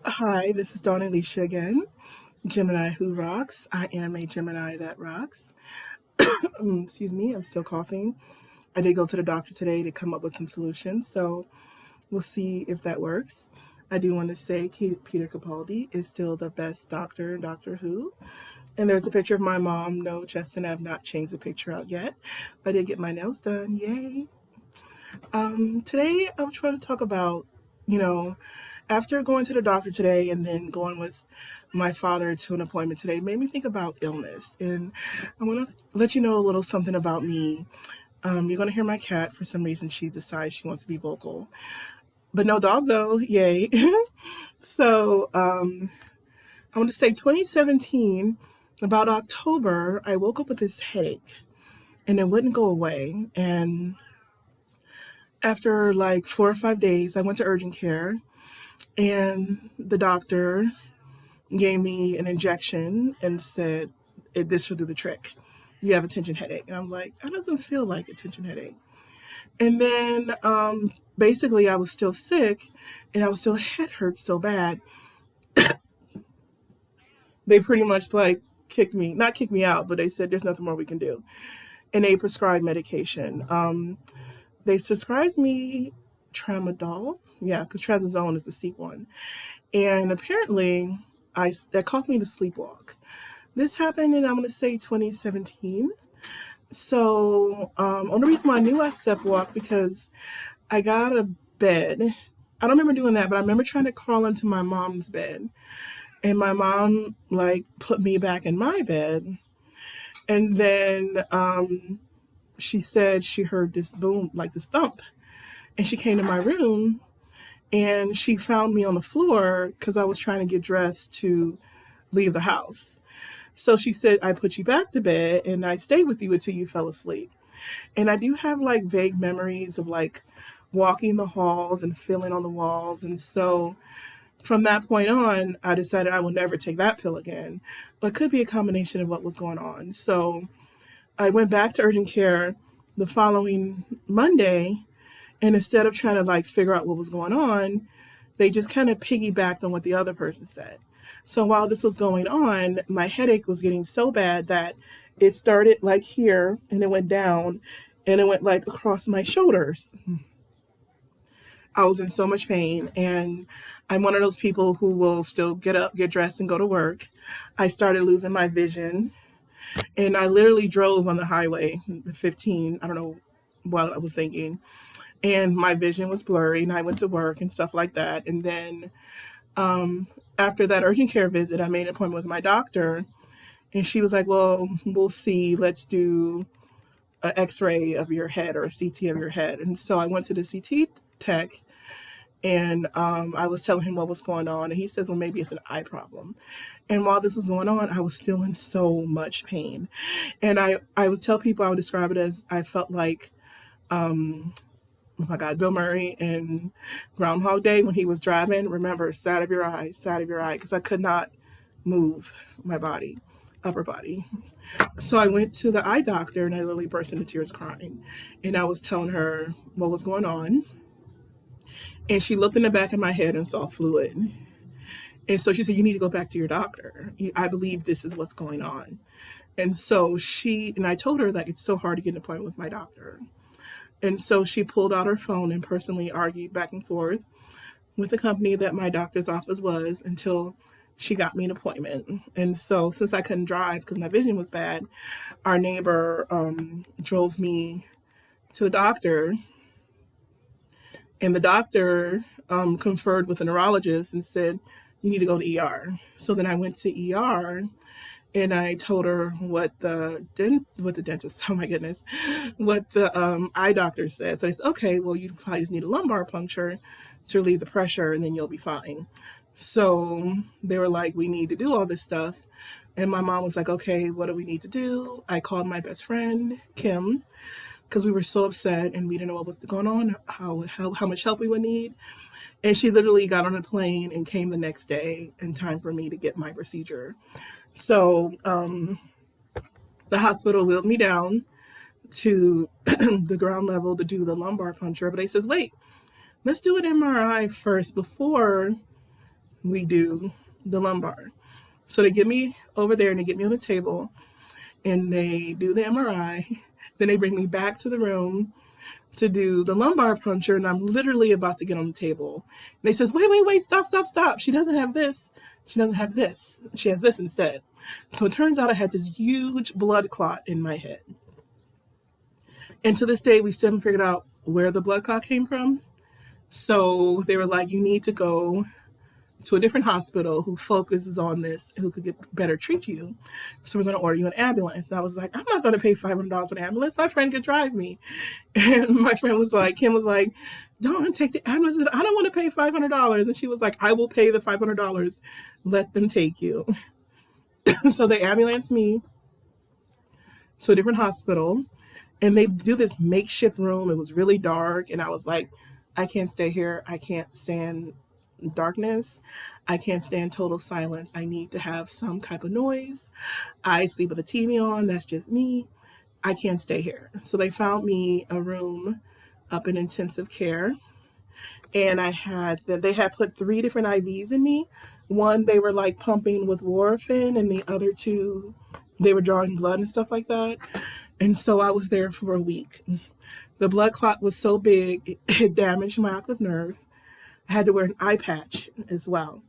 Hi, this is Dawn Alicia again. Gemini who rocks. I am a Gemini that rocks. Excuse me, I'm still coughing. I did go to the doctor today to come up with some solutions, so we'll see if that works. I do want to say Peter Capaldi is still the best doctor in Doctor Who. And there's a picture of my mom. No, Justin, I have not changed the picture out yet. I did get my nails done. Yay. Today I'm trying to talk about, you know, after going to the doctor today and then going with my father to an appointment today made me think about illness. And I'm going to let you know a little something about me. You're going to hear my cat. For some reason, she decides she wants to be vocal. But no dog, though. Yay. So I want to say 2017, about October, I woke up with this headache and it wouldn't go away. And after like 4 or 5 days, I went to urgent care and the doctor gave me an injection and said, this should do the trick. You have a tension headache. And I'm like, that doesn't feel like a tension headache. And then basically I was still sick and I was still head hurt so bad. They pretty much like not kicked me out, but they said there's nothing more we can do. And they prescribed medication. They prescribed me tramadol. Yeah, because trazodone is the C1. And apparently that caused me to sleepwalk. This happened in, I'm going to say, 2017. So, only reason why I knew I sleepwalked because I got out of bed. I don't remember doing that, but I remember trying to crawl into my mom's bed. And my mom, like, put me back in my bed. And then she said she heard this boom, like this thump. And she came to my room and she found me on the floor because I was trying to get dressed to leave the house. So she said, I put you back to bed and I stayed with you until you fell asleep. And I do have like vague memories of like walking the halls and feeling on the walls. And so from that point on, I decided I will never take that pill again. But it could be a combination of what was going on. So I went back to urgent care the following Monday. And instead of trying to like figure out what was going on, they just kind of piggybacked on what the other person said. So while this was going on, my headache was getting so bad that it started like here and it went down and it went like across my shoulders. I was in so much pain and I'm one of those people who will still get up, get dressed and go to work. I started losing my vision and I literally drove on the highway, the 15, I don't know what I was thinking. And my vision was blurry and I went to work and stuff like that. And then um, after that urgent care visit, I made an appointment with my doctor, and she was like, "Well, we'll see. Let's do an X-ray of your head or a CT of your head." And so I went to the CT tech, and I was telling him what was going on, and he says, "Well, maybe it's an eye problem." And while this was going on, I was still in so much pain, and I would tell people I would describe it as I felt like. Oh my God, Bill Murray in Groundhog Day when he was driving. Remember, side of your eye, because I could not move my body, upper body. So I went to the eye doctor and I literally burst into tears crying. And I was telling her what was going on. And she looked in the back of my head and saw fluid. And so she said, "You need to go back to your doctor. I believe this is what's going on." And so I told her that it's so hard to get an appointment with my doctor. And so she pulled out her phone and personally argued back and forth with the company that my doctor's office was until she got me an appointment. And so since I couldn't drive because my vision was bad, our neighbor drove me to the doctor, and the doctor conferred with a neurologist and said, "You need to go to ER." So then I went to ER and I told her what the dentist, oh my goodness, what the eye doctor said. So I said, "Okay, well, you probably just need a lumbar puncture to relieve the pressure and then you'll be fine." So they were like, "We need to do all this stuff." And my mom was like, "Okay, what do we need to do?" I called my best friend, Kim, because we were so upset and we didn't know what was going on, how much help we would need. And she literally got on a plane and came the next day in time for me to get my procedure. So the hospital wheeled me down to the ground level to do the lumbar puncture, but they says, "Wait, let's do an MRI first before we do the lumbar. So they get me over there and they get me on the table and they do the MRI. Then they bring me back to the room to do the lumbar puncture, and I'm literally about to get on the table. And they says, wait, stop. She doesn't have this. She doesn't have this. She has this instead. So it turns out I had this huge blood clot in my head. And to this day, we still haven't figured out where the blood clot came from. So they were like, you need to go to a different hospital who focuses on this, who could better treat you. So we're going to order you an ambulance. And I was like, I'm not going to pay $500 for an ambulance. My friend could drive me. And my friend was like, Kim was like, don't take the ambulance. I don't want to pay $500. And she was like, I will pay the $500. Let them take you. So they ambulanced me to a different hospital. And they do this makeshift room. It was really dark. And I was like, I can't stay here. I can't stand darkness. I can't stand total silence. I need to have some type of noise. I sleep with the TV on. That's just me. I can't stay here. So they found me a room up in intensive care. And they had put 3 different IVs in me. One, they were like pumping with warfarin, and the other 2, they were drawing blood and stuff like that. And so I was there for a week. The blood clot was so big, it damaged my optic nerve. I had to wear an eye patch as well.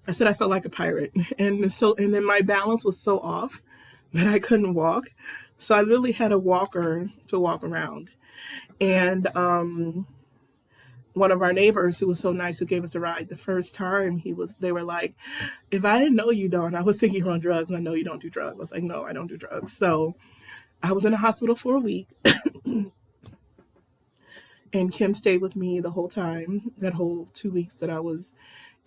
I said I felt like a pirate. And then my balance was so off that I couldn't walk. So I literally had a walker to walk around. And one of our neighbors who was so nice, who gave us a ride the first time, they were like, if I didn't know you, Dawn, I was thinking you're on drugs, and I know you don't do drugs. I was like, no, I don't do drugs. So I was in the hospital for a week. And Kim stayed with me the whole time, that whole 2 weeks that I was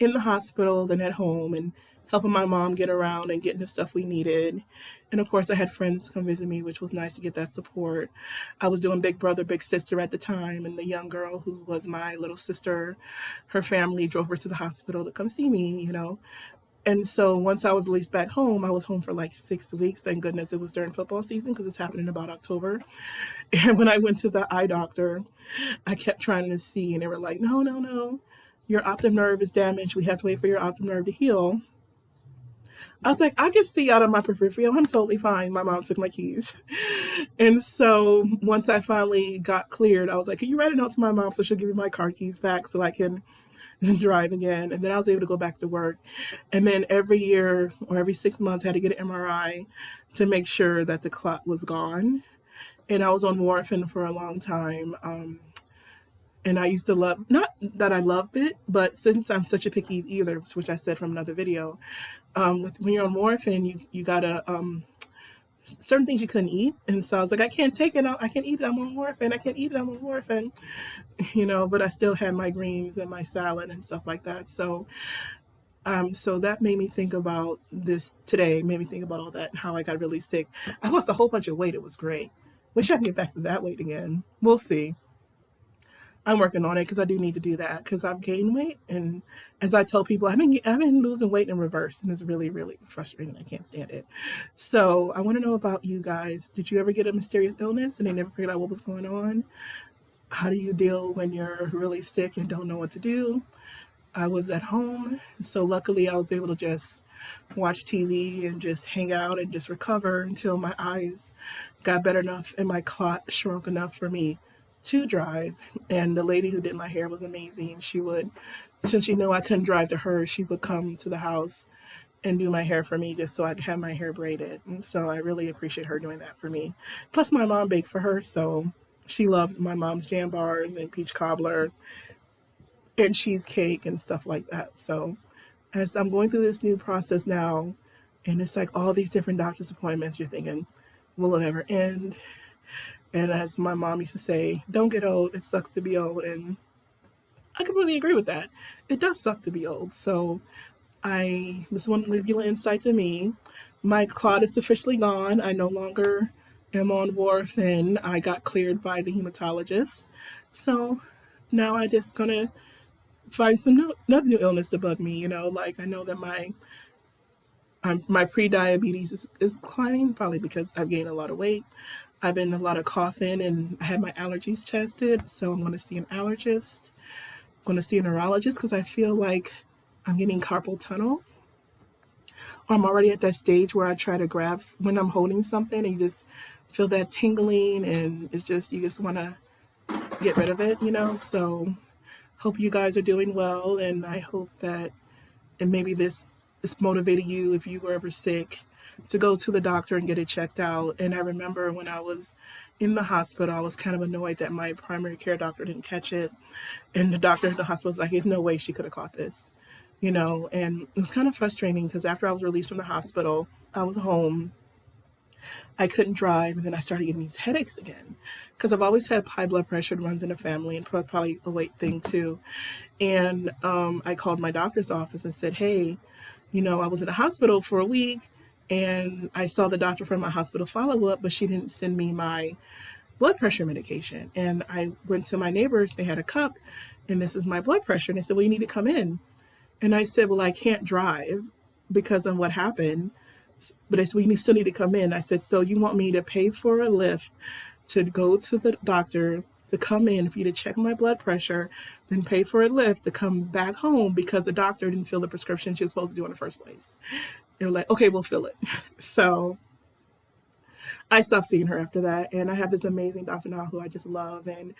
in the hospital, then at home, and helping my mom get around and getting the stuff we needed. And of course, I had friends come visit me, which was nice to get that support. I was doing Big Brother, Big Sister at the time, and the young girl who was my little sister, her family drove her to the hospital to come see me, And so once I was released back home, I was home for like 6 weeks. Thank goodness it was during football season, because it's happening about October. And when I went to the eye doctor, I kept trying to see, and they were like, no, your optic nerve is damaged. We have to wait for your optic nerve to heal. I was like, I can see out of my peripheral. I'm totally fine. My mom took my keys. And so once I finally got cleared, I was like, can you write a note to my mom so she'll give me my car keys back so I can drive again? And then I was able to go back to work. And then every year or every 6 months, I had to get an MRI to make sure that the clot was gone. And I was on warfarin for a long time. And I used to love, not that I loved it, but since I'm such a picky eater, which I said from another video, when you're on warfarin, you gotta, certain things you couldn't eat. And so I was like, I can't take it. I can't eat it. I'm on warfarin. I can't eat it. I'm on warfarin. But I still had my greens and my salad and stuff like that. So that made me think about this today, made me think about all that and how I got really sick. I lost a whole bunch of weight. It was great. Wish I could get back to that weight again. We'll see. I'm working on it because I do need to do that because I've gained weight. And as I tell people, I've been losing weight in reverse, and it's really, really frustrating. I can't stand it. So I want to know about you guys. Did you ever get a mysterious illness and they never figured out what was going on? How do you deal when you're really sick and don't know what to do? I was at home, so luckily I was able to just watch TV and just hang out and just recover until my eyes got better enough and my clot shrunk enough for me to drive. And the lady who did my hair was amazing. She would, since she knew I couldn't drive to her, she would come to the house and do my hair for me just so I could have my hair braided. And so I really appreciate her doing that for me. Plus my mom baked for her, so she loved my mom's jam bars and peach cobbler and cheesecake and stuff like that. So as I'm going through this new process now, and it's like all these different doctor's appointments, you're thinking, will it ever end? And as my mom used to say, don't get old, it sucks to be old. And I completely agree with that. It does suck to be old. So I just want to give you an insight to me. My clot is officially gone. I no longer am on warfarin. I got cleared by the hematologist. So now I just gonna find another new illness to bug me. Like I know that my pre-diabetes is climbing, probably because I've gained a lot of weight. I've been a lot of coughing, and I had my allergies tested, so I'm going to see an allergist going to see a neurologist because I feel like I'm getting carpal tunnel. Or I'm already at that stage where I try to grab when I'm holding something and you just feel that tingling and it's just, you just want to get rid of it, you know? So hope you guys are doing well. And I hope that, and maybe this motivated you if you were ever sick to go to the doctor and get it checked out. And I remember when I was in the hospital, I was kind of annoyed that my primary care doctor didn't catch it. And the doctor at the hospital was like, there's no way she could have caught this, you know? And it was kind of frustrating because after I was released from the hospital, I was home. I couldn't drive, and then I started getting these headaches again because I've always had high blood pressure. It runs in the family, and probably a weight thing too. And I called my doctor's office and said, hey, you know, I was in the hospital for a week and I saw the doctor for my hospital follow-up, but she didn't send me my blood pressure medication. And I went to my neighbors, they had a cup, and this is my blood pressure. And they said, well, you need to come in. And I said, well, I can't drive because of what happened. But they said, well, you still need to come in. I said, so you want me to pay for a lift to go to the doctor, to come in for you to check my blood pressure, then pay for a lift to come back home because the doctor didn't fill the prescription she was supposed to do in the first place. They were like, okay, we'll fill it. So I stopped seeing her after that. And I have this amazing doctor now who I just love. And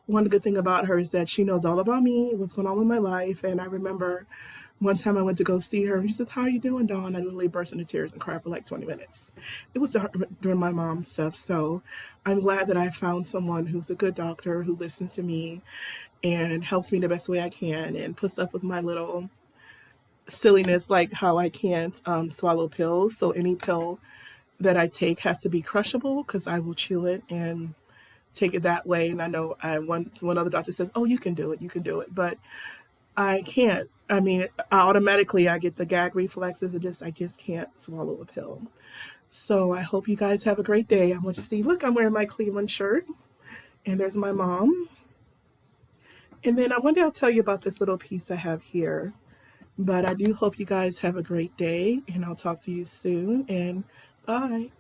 one good thing about her is that she knows all about me, what's going on with my life. And I remember one time I went to go see her and she says, how are you doing, Dawn? I literally burst into tears and cried for like 20 minutes. It was during my mom's stuff. So I'm glad that I found someone who's a good doctor who listens to me and helps me the best way I can and puts up with my little silliness, like how I can't swallow pills. So any pill that I take has to be crushable because I will chew it and take it that way. And I know one other doctor says, oh, you can do it. But I can't. I mean, automatically I get the gag reflexes and I just can't swallow a pill. So I hope you guys have a great day. I want you to see, look, I'm wearing my Cleveland shirt and there's my mom. And then one day I'll tell you about this little piece I have here. But I do hope you guys have a great day and I'll talk to you soon and bye.